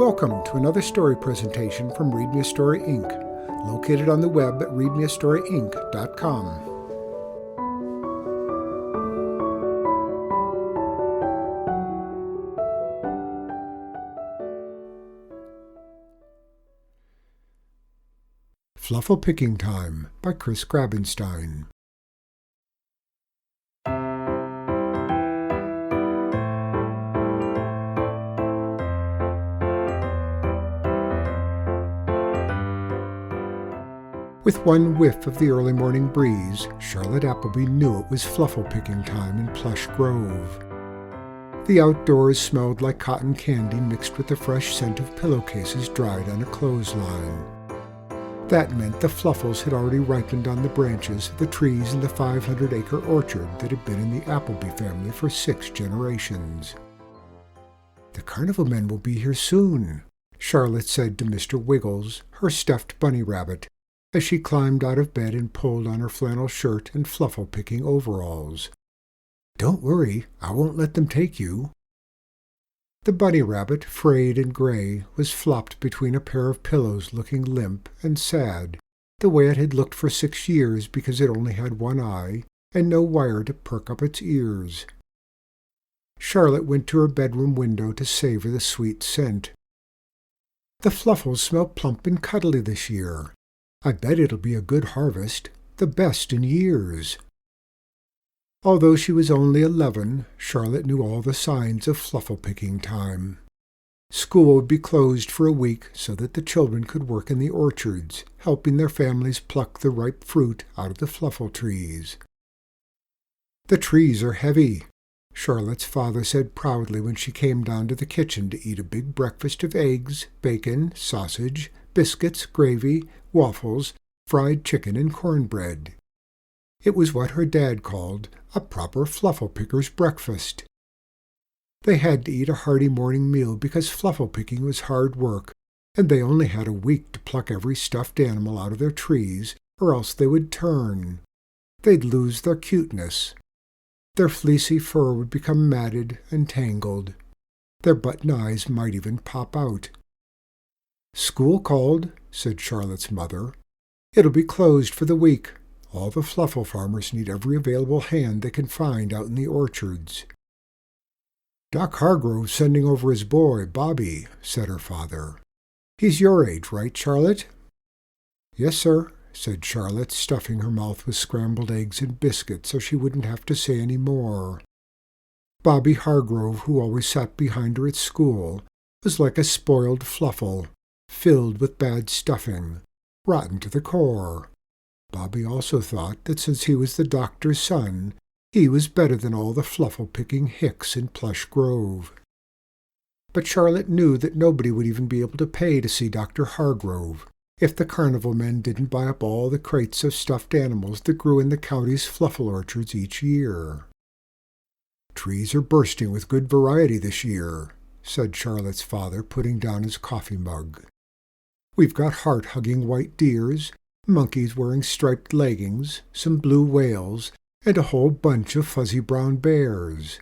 Welcome to another story presentation from Read Me a Story Inc., located on the web at readmeastoryinc.com. Fluffle-Picking Time by Grabenstein. With one whiff of the early morning breeze, Charlotte Appleby knew it was fluffle-picking time in Plush Grove. The outdoors smelled like cotton candy mixed with the fresh scent of pillowcases dried on a clothesline. That meant the fluffles had already ripened on the branches of the trees in the 500-acre orchard that had been in the Appleby family for 6 generations. "The carnival men will be here soon," Charlotte said to Mr. Wiggles, her stuffed bunny rabbit, as she climbed out of bed and pulled on her flannel shirt and fluffle-picking overalls. "Don't worry, I won't let them take you." The bunny rabbit, frayed and gray, was flopped between a pair of pillows looking limp and sad, the way it had looked for 6 years because it only had one eye and no wire to perk up its ears. Charlotte went to her bedroom window to savor the sweet scent. "The fluffles smell plump and cuddly this year. I bet it'll be a good harvest, the best in years." Although she was only 11, Charlotte knew all the signs of fluffle-picking time. School would be closed for a week so that the children could work in the orchards, helping their families pluck the ripe fruit out of the fluffle trees. "The trees are heavy," Charlotte's father said proudly when she came down to the kitchen to eat a big breakfast of eggs, bacon, sausage, biscuits, gravy, waffles, fried chicken, and cornbread. It was what her dad called a proper fluffle-picker's breakfast. They had to eat a hearty morning meal because fluffle-picking was hard work, and they only had a week to pluck every stuffed animal out of their trees, or else they would turn. They'd lose their cuteness. Their fleecy fur would become matted and tangled. Their button eyes might even pop out. "School called," said Charlotte's mother. "It'll be closed for the week. All the fluffle farmers need every available hand they can find out in the orchards." "Doc Hargrove's sending over his boy, Bobby," said her father. "He's your age, right, Charlotte?" "Yes, sir," said Charlotte, stuffing her mouth with scrambled eggs and biscuits so she wouldn't have to say any more. Bobby Hargrove, who always sat behind her at school, was like a spoiled fluffle, filled with bad stuffing, rotten to the core. Bobby also thought that since he was the doctor's son, he was better than all the fluffle-picking hicks in Plush Grove. But Charlotte knew that nobody would even be able to pay to see Dr. Hargrove if the carnival men didn't buy up all the crates of stuffed animals that grew in the county's fluffle orchards each year. "Trees are bursting with good variety this year," said Charlotte's father, putting down his coffee mug. "We've got heart-hugging white deers, monkeys wearing striped leggings, some blue whales, and a whole bunch of fuzzy brown bears."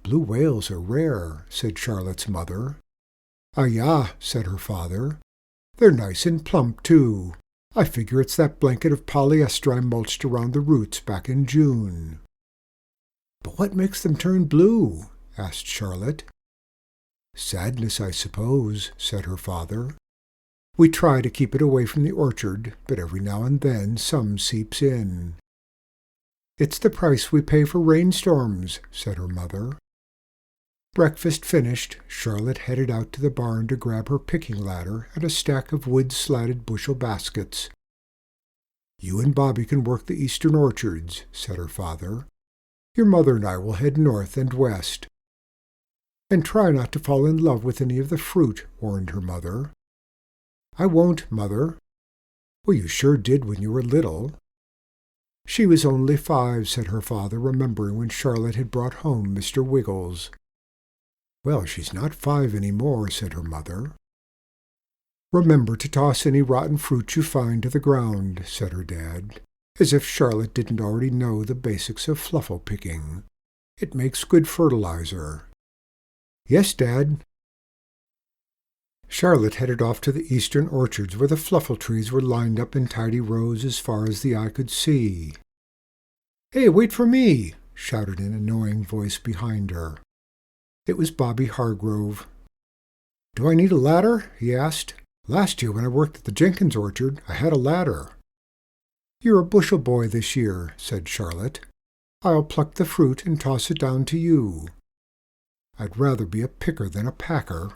"Blue whales are rare," said Charlotte's mother. "Ah, yeah," said her father. "They're nice and plump, too. I figure it's that blanket of polyester I mulched around the roots back in June." "But what makes them turn blue?" asked Charlotte. "Sadness, I suppose," said her father. "We try to keep it away from the orchard, but every now and then some seeps in." "It's the price we pay for rainstorms," said her mother. Breakfast finished, Charlotte headed out to the barn to grab her picking ladder and a stack of wood-slatted bushel baskets. "You and Bobby can work the eastern orchards," said her father. "Your mother and I will head north and west." "And try not to fall in love with any of the fruit," warned her mother. "I won't, Mother." "Well, you sure did when you were little." "She was only 5, said her father, remembering when Charlotte had brought home Mr. Wiggles. "Well, she's not 5 any more," said her mother. "Remember to toss any rotten fruit you find to the ground," said her dad, as if Charlotte didn't already know the basics of fluffle-picking. "It makes good fertilizer." "Yes, Dad." Charlotte headed off to the eastern orchards where the fluffle trees were lined up in tidy rows as far as the eye could see. "Hey, wait for me!" shouted an annoying voice behind her. It was Bobby Hargrove. "Do I need a ladder?" he asked. "Last year when I worked at the Jenkins orchard, I had a ladder." "You're a bushel boy this year," said Charlotte. "I'll pluck the fruit and toss it down to you." "I'd rather be a picker than a packer."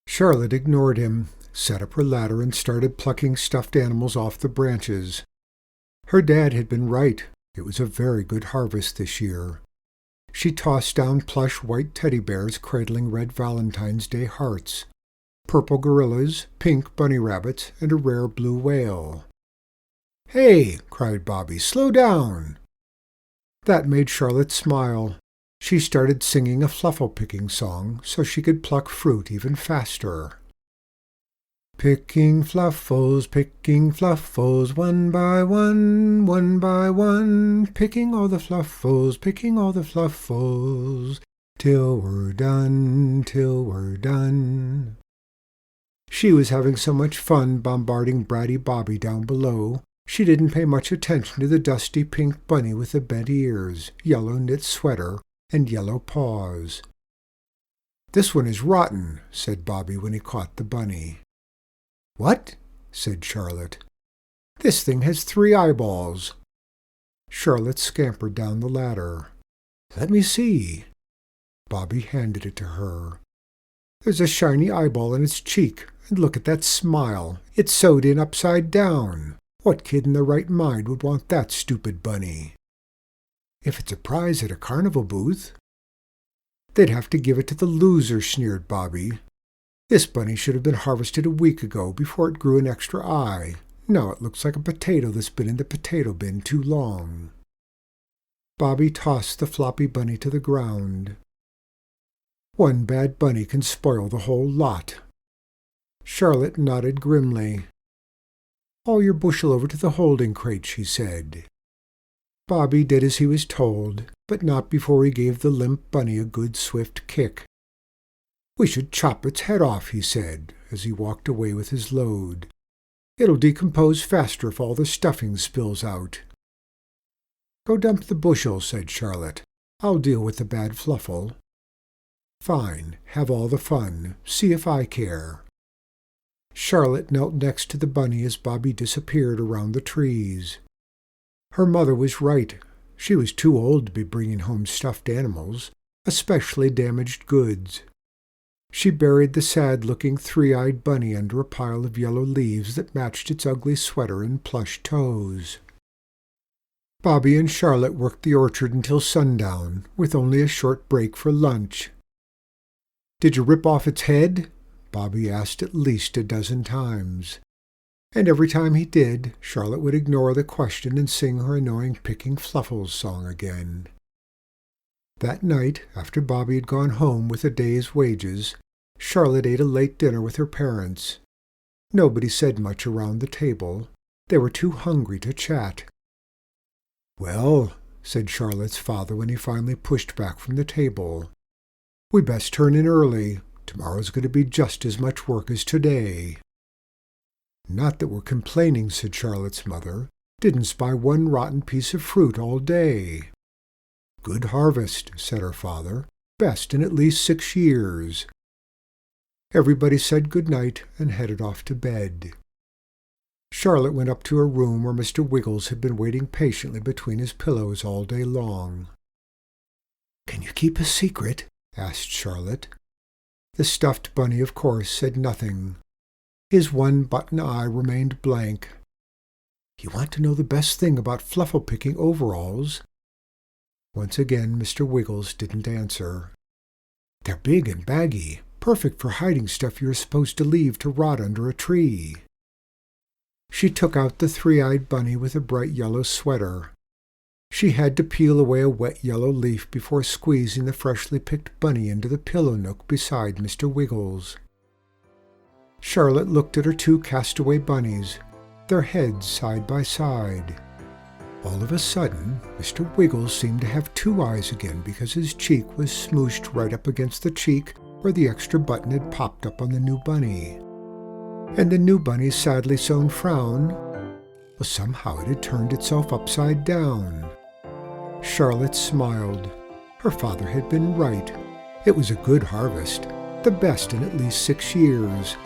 Charlotte ignored him, set up her ladder, and started plucking stuffed animals off the branches. Her dad had been right. It was a very good harvest this year. She tossed down plush white teddy bears cradling red Valentine's Day hearts, purple gorillas, pink bunny rabbits, and a rare blue whale. "Hey!" cried Bobby. "Slow down!" That made Charlotte smile. She started singing a Fluffle-Picking song so she could pluck fruit even faster. Picking fluffles, one by one, picking all the fluffles, till we're done. She was having so much fun bombarding bratty Bobby down below, she didn't pay much attention to the dusty pink bunny with the bent ears, yellow knit sweater, and yellow paws. "This one is rotten," said Bobby when he caught the bunny. "What?" said Charlotte. "This thing has 3 eyeballs." Charlotte scampered down the ladder. "Let me see." Bobby handed it to her. "There's a shiny eyeball in its cheek, and look at that smile. It's sewed in upside down. What kid in their right mind would want that stupid bunny? If it's a prize at a carnival booth, they'd have to give it to the loser," sneered Bobby. "This bunny should have been harvested a week ago before it grew an extra eye. Now it looks like a potato that's been in the potato bin too long." Bobby tossed the floppy bunny to the ground. "One bad bunny can spoil the whole lot." Charlotte nodded grimly. "Haul your bushel over to the holding crate," she said. Bobby did as he was told, but not before he gave the limp bunny a good swift kick. "We should chop its head off," he said, as he walked away with his load. "It'll decompose faster if all the stuffing spills out." "Go dump the bushel," said Charlotte. "I'll deal with the bad fluffle." "Fine, have all the fun. See if I care." Charlotte knelt next to the bunny as Bobby disappeared around the trees. Her mother was right. She was too old to be bringing home stuffed animals, especially damaged goods. She buried the sad-looking 3-eyed bunny under a pile of yellow leaves that matched its ugly sweater and plush toes. Bobby and Charlotte worked the orchard until sundown, with only a short break for lunch. "Did you rip off its head?" Bobby asked at least a dozen times. And every time he did, Charlotte would ignore the question and sing her annoying Picking Fluffles song again. That night, after Bobby had gone home with a day's wages, Charlotte ate a late dinner with her parents. Nobody said much around the table. They were too hungry to chat. "Well," said Charlotte's father when he finally pushed back from the table, "we best turn in early. Tomorrow's going to be just as much work as today." "Not that we're complaining," said Charlotte's mother. "Didn't spy one rotten piece of fruit all day." "Good harvest," said her father. "Best in at least 6 years." Everybody said good night and headed off to bed. Charlotte went up to her room where Mr. Wiggles had been waiting patiently between his pillows all day long. "Can you keep a secret?" asked Charlotte. The stuffed bunny, of course, said nothing. His one button eye remained blank. "You want to know the best thing about Fluffle-Picking overalls?" Once again Mr. Wiggles didn't answer. "They're big and baggy, perfect for hiding stuff you're supposed to leave to rot under a tree." She took out the 3-eyed bunny with a bright yellow sweater. She had to peel away a wet yellow leaf before squeezing the freshly picked bunny into the pillow nook beside Mr. Wiggles. Charlotte looked at her 2 castaway bunnies, their heads side by side. All of a sudden, Mr. Wiggles seemed to have 2 eyes again because his cheek was smooshed right up against the cheek or the extra button had popped up on the new bunny. And the new bunny's sadly sewn frown, well, somehow it had turned itself upside down. Charlotte smiled. Her father had been right. It was a good harvest, the best in at least 6 years.